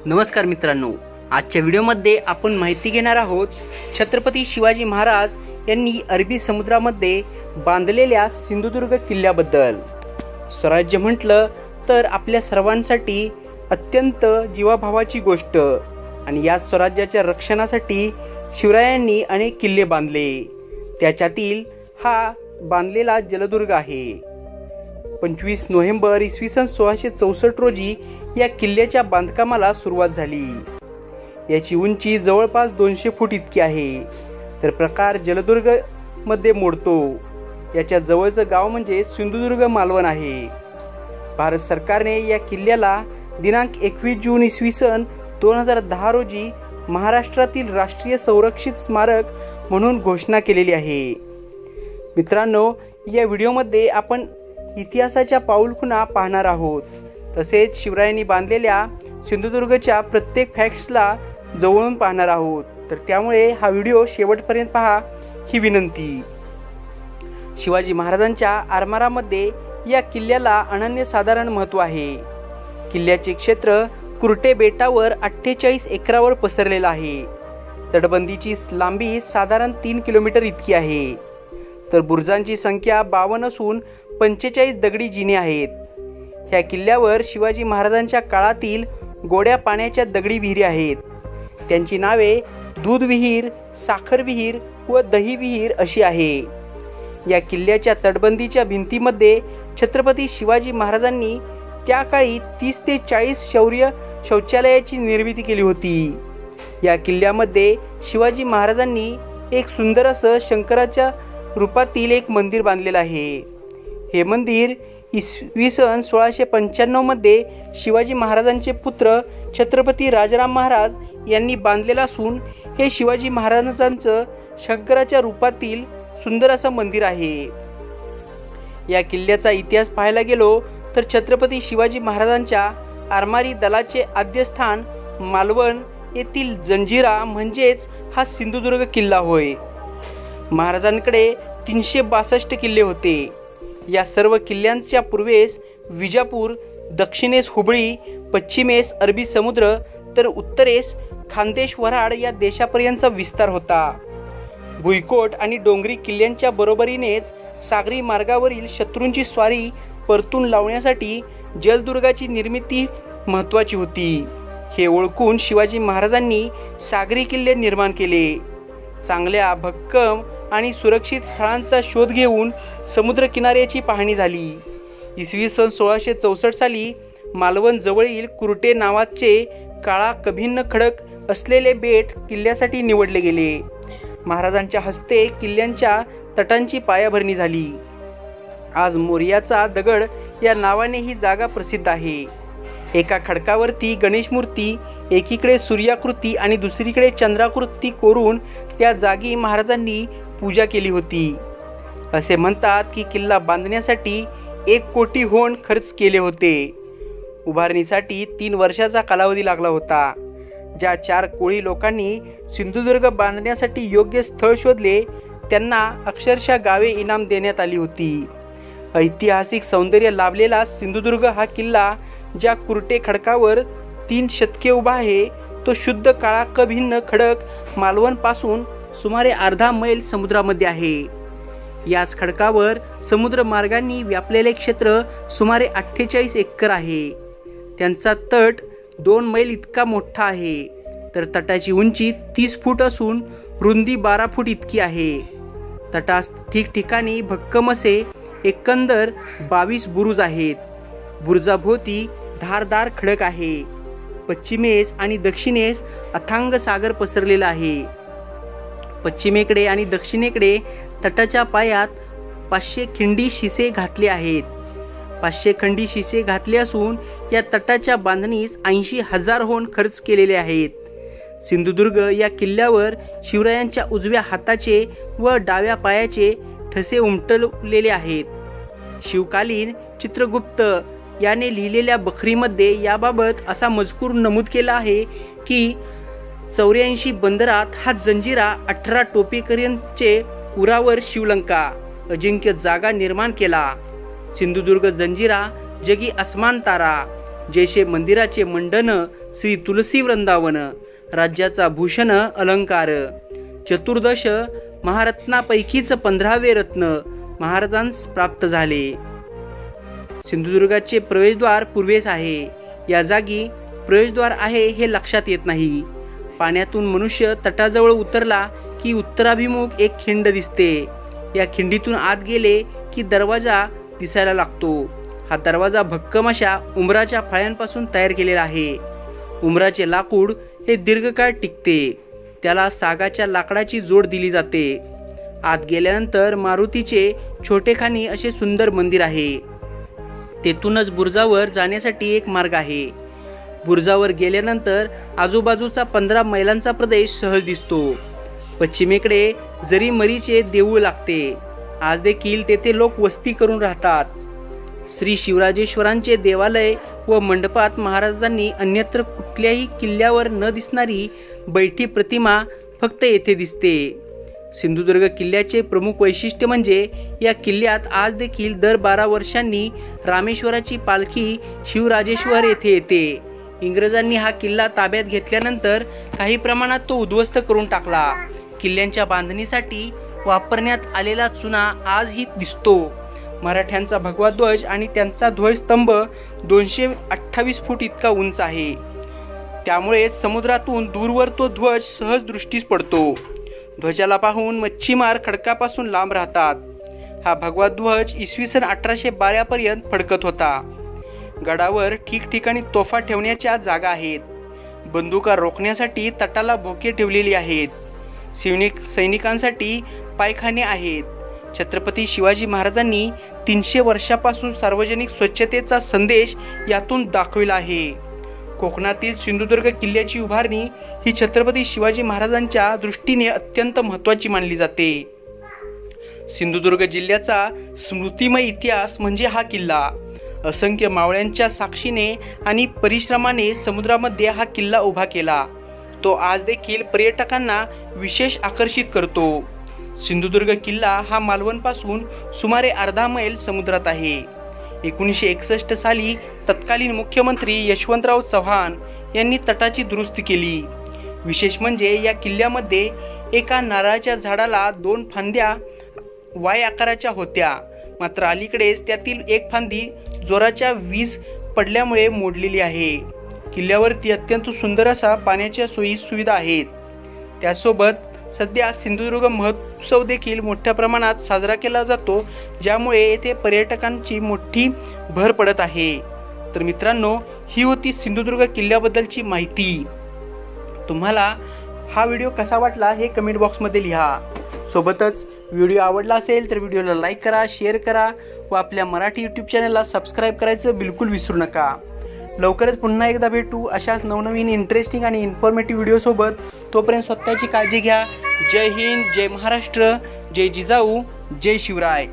नमस्कार मित्रांनो, आजच्या व्हिडिओमध्ये आपण माहिती घेणार आहोत छत्रपती शिवाजी महाराज यांनी अरबी समुद्रामध्ये बांधलेल्या सिंधुदुर्ग किल्ल्याबद्दल। स्वराज्य म्हटलं तर आपल्या सर्वांसाठी अत्यंत जीवाभावाची गोष्ट आणि या स्वराज्याच्या रक्षणासाठी शिवरायांनी अनेक किल्ले बांधले। त्याच्यातील हा बांधलेला जलदुर्ग आहे। 25 नोव्हेंबर इसवी सन 1664 रोजी या किल्ल्याच्या बांधकामाला सुरुवात झाली। याची उंची जवळपास 200 फूट इतकी आहे। तर प्रकार जलदुर्ग मध्ये मोडतो। याच्या जवळचं गाव म्हणजे सिंधुदुर्ग मालवण आहे। भारत सरकारने या किल्ल्याला दिनांक 21 जून इसवी सन 2010 रोजी महाराष्ट्रातील राष्ट्रीय संरक्षित स्मारक म्हणून घोषणा केलेली आहे। मित्रांनो, या व्हिडिओमध्ये आपण इतिहासाच्या पाऊलखुणा पाहणार आहोत। तसेच शिवरायांनी बांधलेल्या सिंधुदुर्गच्या प्रत्येक फॅक्ट्सला जवळून पाहणार आहोत। तर त्यामुळे हा व्हिडिओ शेवटपर्यंत पहा ही विनंती। शिवाजी महाराजांच्या आरमारामध्ये या किल्ल्याला अनन्यसाधारण महत्त्व आहे। किल्ल्याचे क्षेत्र कुर्टे बेटावर 48 एकरावर पसरलेलं आहे। तटबंदीची लांबी साधारण 3 किलोमीटर इतकी आहे। तर बुरुजांची संख्या 52 असून 45 दगडी जिने आहेत। ह्या किल्ल्यावर शिवाजी महाराजांच्या काळातील गोड्या पाण्याच्या दगडी विहिरी आहेत। त्यांची नावे दूध विहीर, साखर विहीर व दही विहीर अशी आहे। या किल्ल्याच्या तटबंदीच्या भिंतीमध्ये छत्रपती शिवाजी महाराजांनी त्या काळी 30 ते 40 शौचालयाची निर्मिती केली होती। या किल्ल्यामध्ये शिवाजी महाराजांनी एक सुंदर असं शंकराच्या रूपातील एक मंदिर बांधलेलं आहे। हे मंदिर इसवी सन 1695 मध्ये शिवाजी महाराजांचे पुत्र छत्रपती राजाराम महाराज यांनी बांधलेलं असून हे शिवाजी महाराजांचं शंकराच्या रूपातील सुंदर असं मंदिर आहे। या किल्ल्याचा इतिहास पाहायला गेलो तर छत्रपती शिवाजी महाराजांच्या आरमारी दलाचे आद्यस्थान मालवण येथील जंजिरा म्हणजेच हा सिंधुदुर्ग किल्ला होय। महाराजांकडे 362 किल्ले होते। या सर्व किल्ल्यांच्या पूर्वेस विजापूर, दक्षिणेस हुबळी, पश्चिमेस अरबी समुद्र तर उत्तरेस खानदेश वऱ्हाड या देशापर्यंतचा विस्तार होता। भुईकोट आणि डोंगरी किल्ल्यांच्या बरोबरीनेच सागरी मार्गावरील शत्रूंची स्वारी परतून लावण्यासाठी जलदुर्गाची निर्मिती महत्त्वाची होती। हे ओळखून शिवाजी महाराजांनी सागरी किल्ले निर्माण केले। चांगल्या भक्कम आणि सुरक्षित स्थळांचा शोध घेऊन समुद्रकिनाऱ्याची पाहणी झाली। इसवी सन 1664 साली मालवण जवळील कुर्टे नावाचे काळा कभिन्न खडक असलेले बेट किल्ल्यासाठी निवडले गेले। महाराजांच्या हस्ते किल्ल्यांच्या तटांची पायाभरणी झाली। आज मोर्याचा दगड या नावाने ही जागा प्रसिद्ध आहे। एका खडकावरती गणेश मूर्ती, एकीकडे सूर्याकृती आणि दुसरीकडे चंद्राकृती कोरून त्या जागी महाराजांनी पूजा केली होती। असे म्हणतात की किल्ला बांधण्यासाठी 1 कोटी होन खर्च केले होते। उभारणीसाठी 3 वर्षाचा कालावधी लागला होता। ज्या 4 कोळी लोकांनी सिंधुदुर्ग बांधण्यासाठी योग्य स्थळ शोधले त्यांना अक्षरशः गावे इनाम देण्यात आली होती। ऐतिहासिक सौंदर्य लाभलेला सिंधुदुर्ग हा किल्ला ज्या कुर्टे खडकावर 3 शतके उभा आहे तो शुद्ध काळा कभिन्न खडक मालवण पासून सुमारे अर्धा मैल समुद्रामध्ये आहे। याच खडकावर समुद्र मार्गांनी व्यापलेले क्षेत्र सुमारे 48 एकर आहे। त्यांचा तट 2 मैल इतका मोठा आहे। तर तटाची उंची 30 फूट असून रुंदी 12 फूट इतकी आहे। तटास ठिकठिकाणी भक्कम असे एकंदर 22 बुरुज आहेत। बुरुजाभोवती धारदार खडक आहे। पश्चिमेस आणि दक्षिणेस अथांग सागर पसरलेला आहे। पश्चिमेकडे आणि दक्षिणेकडे तटाच्या पायात 500 खिंडी शिसे घातले आहेत। 500 खंडी शिसे घातले असून या तटाच्या बांधणीस 80,000 होन खर्च केलेले आहेत। सिंधुदुर्ग या किल्ल्यावर शिवरायांच्या उजव्या हाताचे व डाव्या पायाचे ठसे उमटवलेले आहेत। शिवकालीन चित्रगुप्त याने लिहिलेल्या बखरीमध्ये याबाबत असा मजकूर नमूद केला आहे की 84 बंदरात हा जंजिरा 18 टोपेकऱ्यांचे उरावर शिवलंका अजिंक्य जागा निर्माण केला। सिंधुदुर्ग जंजिरा जगी अस्मान तारा जैसे मंदिराचे मंडन श्री तुलसी वृंदावन, राज्याचा भूषण अलंकार, चतुर्दश महारत्नापैकीच 15वे रत्न महाराजांस प्राप्त झाले. सिंधुदुर्गाचे प्रवेशद्वार पूर्वेस आहे. या जागी प्रवेशद्वार आहे हे लक्षात येत नाही. पाण्यातून मनुष्य तटाजवळ उतरला की उत्तराभिमुख एक खिंड दिसते. या खिंडीतून आत गेले की दरवाजा दिसायला लागतो. हा दरवाजा भक्कम अशा उंबराच्या फळ्यांपासून तयार केलेला आहे. उंबराचे लाकूड हे दीर्घकाळ टिकते. त्याला सागाच्या लाकडाची जोड दिली जाते. आत गेल्यानंतर मारुतीचे छोटेखानी असे सुंदर मंदिर आहे. तेथूनच बुरुजावर जाण्यासाठी एक मार्ग आहे. बुरुजावर गेल्यानंतर आजूबाजूचा 15 मैलांचा प्रदेश सहज दिसतो. पश्चिमेकडे जरीमरीचे देऊळ लागते. आज देखील तेथे लोक वस्ती करून राहतात. श्री शिवराजेश्वरांचे देवालय व मंडपात महाराजांनी अन्यत्र कुठल्याही किल्ल्यावर न दिसणारी बैठी प्रतिमा फक्त येथे दिसते. सिंधुदुर्ग किल्ल्याचे प्रमुख वैशिष्ट्य म्हणजे या किल्ल्यात आज देखील दर 12 वर्षांनी रामेश्वराची पालखी शिवराजेश्वर येथे येते. इंग्रजांनी हा किल्ला ताब्यात घेतल्यानंतर काही प्रमाणात तो उद्ध्वस्त करून टाकला. किल्ल्यांच्या बांधणीसाठी वापरण्यात आलेला चुना आजही दिसतो. मराठ्यांचा भगवा ध्वज आणि त्यांचा ध्वजस्तंभ 228 फूट इतका उंच आहे. त्यामुळे समुद्रातून दूरवर तो ध्वज सहज दृष्टीस पडतो. ध्वजाला पाहून मच्छीमार खडकापासून लांब राहतात. हा भगवा ध्वज इसवी सन 1812 पर्यंत फडकत होता. गडावर ठिकठिकाणी तोफा ठेवण्याच्या जागा आहेत. बंदुका रोखण्यासाठी तटाला बोके ठेवलेली आहेत. सैनिकांसाठी पायखाने आहेत. छत्रपती शिवाजी महाराजांनी 300 वर्षापासून सार्वजनिक स्वच्छतेचा संदेश यातून दाखविला आहे. कोकणातील सिंधुदुर्ग किल्ल्याची उभारणी ही छत्रपती शिवाजी महाराजांच्या दृष्टीने अत्यंत महत्त्वाची मानली जाते. सिंधुदुर्ग जिल्ह्याचा स्मृतिमय इतिहास म्हणजे हा किल्ला. असंख्य मावळ्यांच्या साक्षीने आणि परिश्रमाने समुद्रामध्ये हा किल्ला उभा केला. तो आज देखील पर्यटकांना विशेष आकर्षित करतो. सिंधुदुर्ग किल्ला हा मालवणपासून सुमारे अर्धा मैल समुद्रात आहे. 1961 साली तत्कालीन मुख्यमंत्री यशवंतराव चव्हाण यांनी तटाची दुरुस्ती केली. विशेष म्हणजे या किल्ल्यामध्ये एका नारळाच्या झाडाला 2 फांद्या वाय आकाराच्या होत्या. मात्र अलीकडेच त्यातील एक फांदी जोराच्या वीज पडल्यामुळे मोडलेली आहे. किल्ल्यावरती अत्यंत सुंदर असा पाण्याच्या सोयी सुविधा आहेत. त्यासोबत सध्या सिंधुदुर्ग महोत्सव देखील मोठ्या प्रमाणात साजरा केला जातो, ज्यामुळे येथे पर्यटकांची मोठी भर पडत आहे. तर मित्रांनो, ही होती सिंधुदुर्ग किल्ल्याबद्दलची माहिती. तुम्हाला हा व्हिडिओ कसा वाटला हे कमेंट बॉक्समध्ये लिहा. सोबतच व्हिडिओ आवडला असेल तर व्हिडिओला लाईक करा, शेअर करा व आपल्या मराठी यूट्यूब चॅनलला सबस्क्राईब करायचं बिलकुल विसरू नका. लवकरच पुन्हा एकदा भेटू अशाच नवनवीन इंटरेस्टिंग आणि इन्फॉर्मेटिव्ह व्हिडिओसोबत. तोपर्यंत स्वतःची काळजी घ्या. जय हिंद, जय महाराष्ट्र, जय जिजाऊ, जय शिवराय.